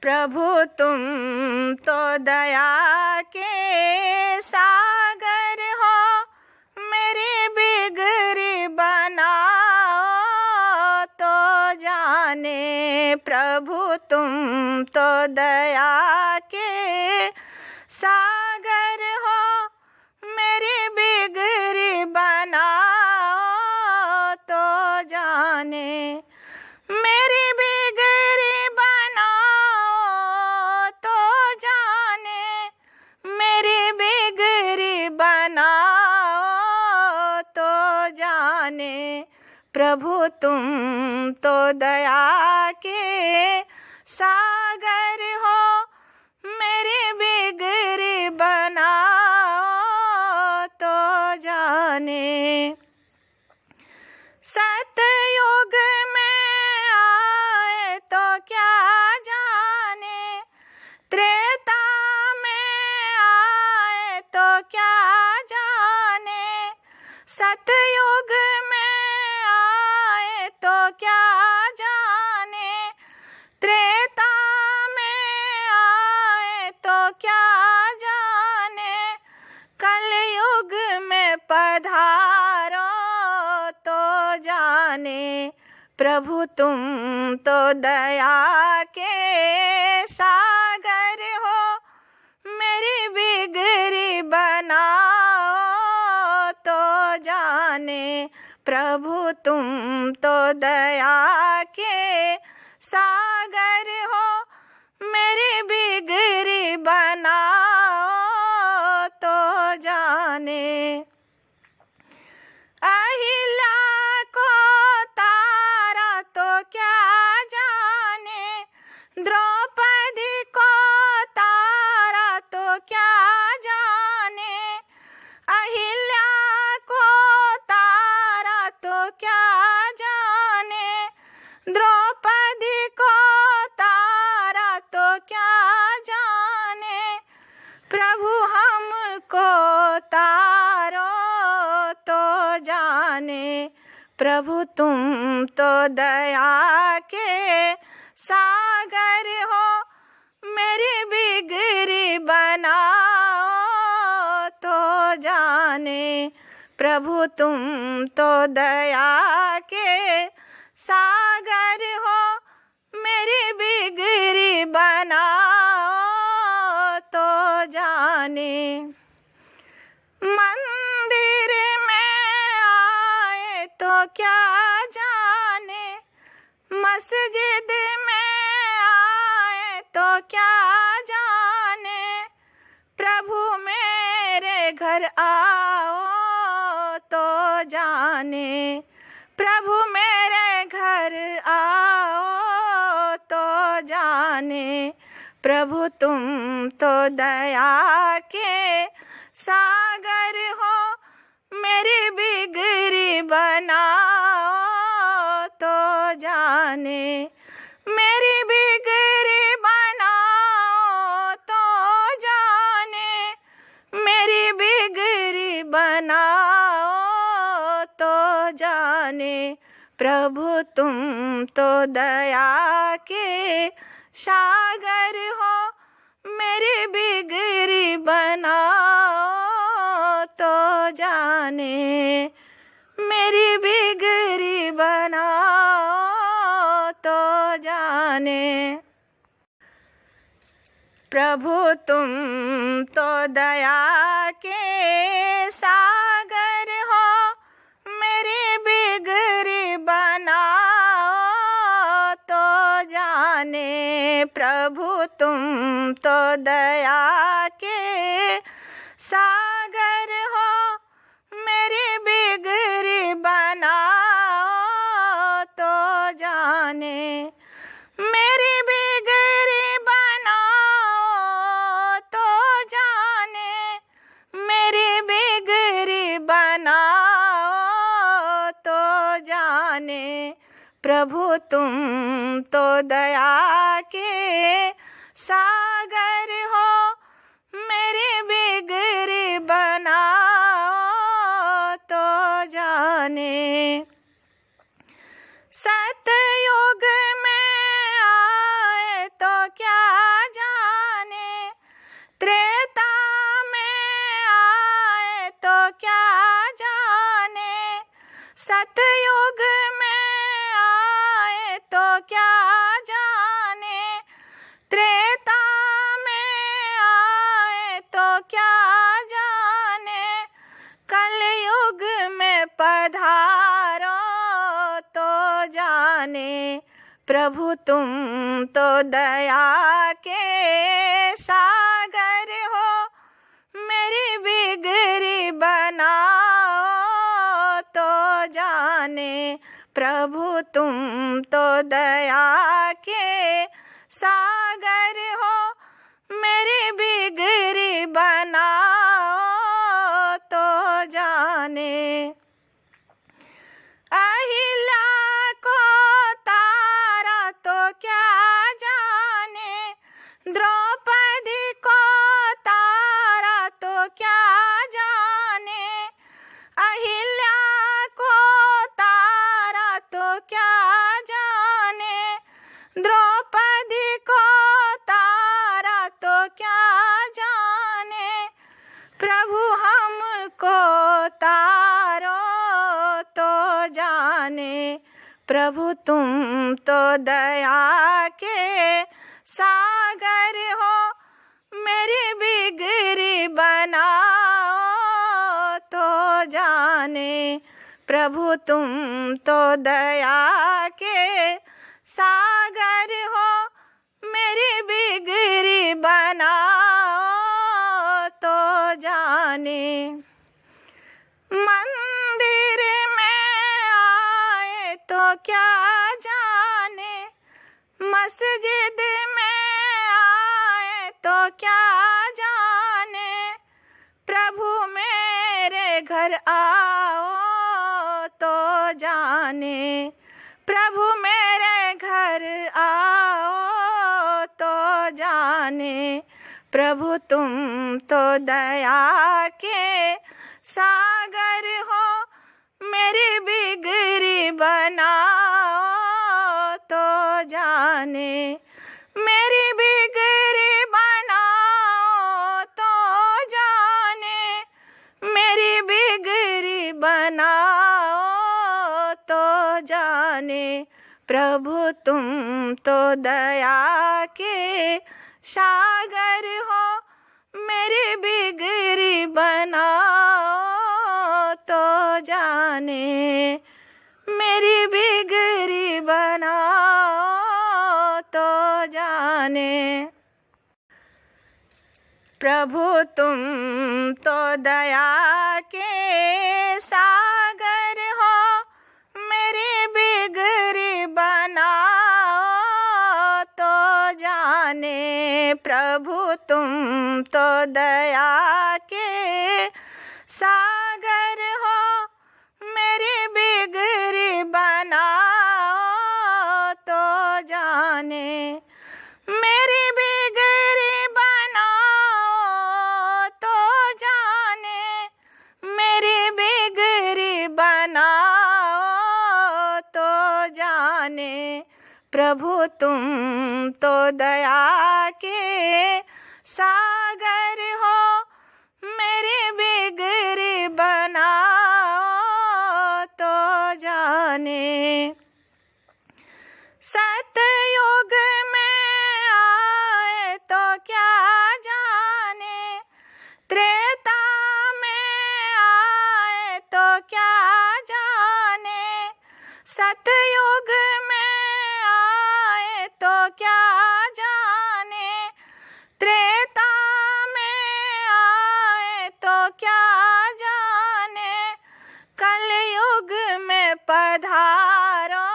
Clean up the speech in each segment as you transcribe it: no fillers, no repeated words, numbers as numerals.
प्रभु तुम तो दया के सागर हो, मेरी बिगड़ी बनाओ तो जाने। प्रभु तुम तो दया के सागर हो, मेरी बिगड़ी बनाओ तो जाने। मेरी बिगड़ी बनाओ तो जाने, मेरी बिगड़ी बनाओ तो जाने। प्रभु तुम तो दया के सागर हो, मेरी बिगड़ी बनाओ तो जाने। सतयुग में आए तो क्या जाने, त्रेता में आए तो क्या जाने। सतयुग में आए तो क्या जाने, त्रेता में आए तो क्या जाने। कलयुग में पधारो तो जाने। प्रभु तुम तो दया के सागर हो, मेरी बिगड़ी बनाओ तो जाने। प्रभु तुम तो दया के सागर हो, मेरी बिगड़ी बनाओ तो जाने। अहिल्या को तारा तो क्या जाने, द्रौपदी को तारा तो क्या जाने। अहिल्या को तारा तो क्या जाने, द्रौपदी को तारा तो क्या जाने। प्रभु हमको तारो तो जाने। प्रभु तुम तो दया के सागर हो, मेरी बिगड़ी बनाओ तो जाने। प्रभु तुम तो दया के सागर हो, मेरी बिगड़ी बनाओ तो जाने। मंदिर में आए तो क्या जाने, मस्जिद में आए तो क्या जाने। प्रभु मेरे घर आओ तो जाने। प्रभु मेरे घर आओ तो जाने। प्रभु तुम तो दया के सागर हो, मेरी बिगड़ी बनाओ तो जाने। मेरी बिगड़ी बनाओ तो जाने, मेरी बिगड़ी बनाओ तो जाने। प्रभु तुम तो दया के सागर हो, मेरी बिगड़ी बनाओ तो जाने। मेरी बिगड़ी बनाओ तो जाने। प्रभु तुम तो दया के सागर हो, मेरी बिगड़ी बनाओ तो जाने। प्रभु तुम तो दया के सागर हो, मेरी बिगड़ी बनाओ तो जाने। मेरी बिगड़ी बनाओ तो जाने, मेरी बिगड़ी बनाओ तो जाने। प्रभु तुम तो दया के सागर हो, मेरी बिगड़ी बनाओ तो जाने। सतयुग में आए तो क्या युग में आए तो क्या जाने, त्रेता में आए तो क्या जाने, कलयुग में पधारो तो जाने। प्रभु तुम तो दया के सागर हो, मेरी बिगड़ी बनाओ तो जाने। प्रभु तुम तो दया के सागर हो, मेरी बिगड़ी बनाओ तो जाने। अहिल्या को तारा तो क्या जाने, द्रौपदी को तारा तो क्या जाने, अहिल्या को तारा तो क्या जाने, द्रौपदी को तारा तो क्या जाने। प्रभु हमको तारो तो जाने। प्रभु तुम तो दया के सागर हो, मेरी बिगड़ी बनाओ तो जाने। प्रभु तुम तो दया के सागर हो, मेरी बिगड़ी बनाओ तो जाने। मंदिर में आए तो क्या जाने, मस्जिद में आए तो क्या जाने, प्रभु मेरे घर आओ तो जाने। प्रभु मेरे घर आओ तो जाने। प्रभु तुम तो दया के सागर हो, मेरी बिगड़ी बनाओ तो जाने। मेरी बिगड़ी बनाओ तो जाने, मेरी बिगड़ी बनाओ तो जाने। प्रभु तुम तो दया के सागर हो, मेरी बिगड़ी बनाओ तो जाने। मेरी बिगड़ी बनाओ तो जाने। प्रभु तुम तो दया के सागर हो, मेरी बिगड़ी बनाओ तो जाने। प्रभु तुम तो दया के सागर हो, मेरी बिगड़ी बनाओ तो जाने। मेरी बिगड़ी बनाओ तो जाने, मेरी बिगड़ी बनाओ तो जाने। प्रभु तुम तो दया के सागर हो, मेरी बिगड़ी बनाओ तो जाने। सतयुग में आए तो क्या जाने, त्रेता में आए तो क्या जाने, सतयुग में आए तो क्या जाने, त्रेता में आए तो क्या जाने, कलयुग में पधारो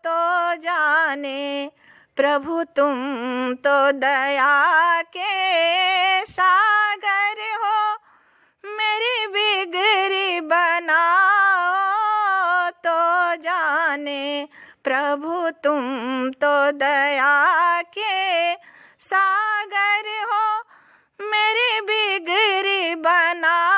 तो जाने। प्रभु तुम तो दया के सागर हो, मेरी बिगड़ी बनाओ तो जाने। प्रभु तुम तो दया के सागर हो, मेरी बिगड़ी बनाओ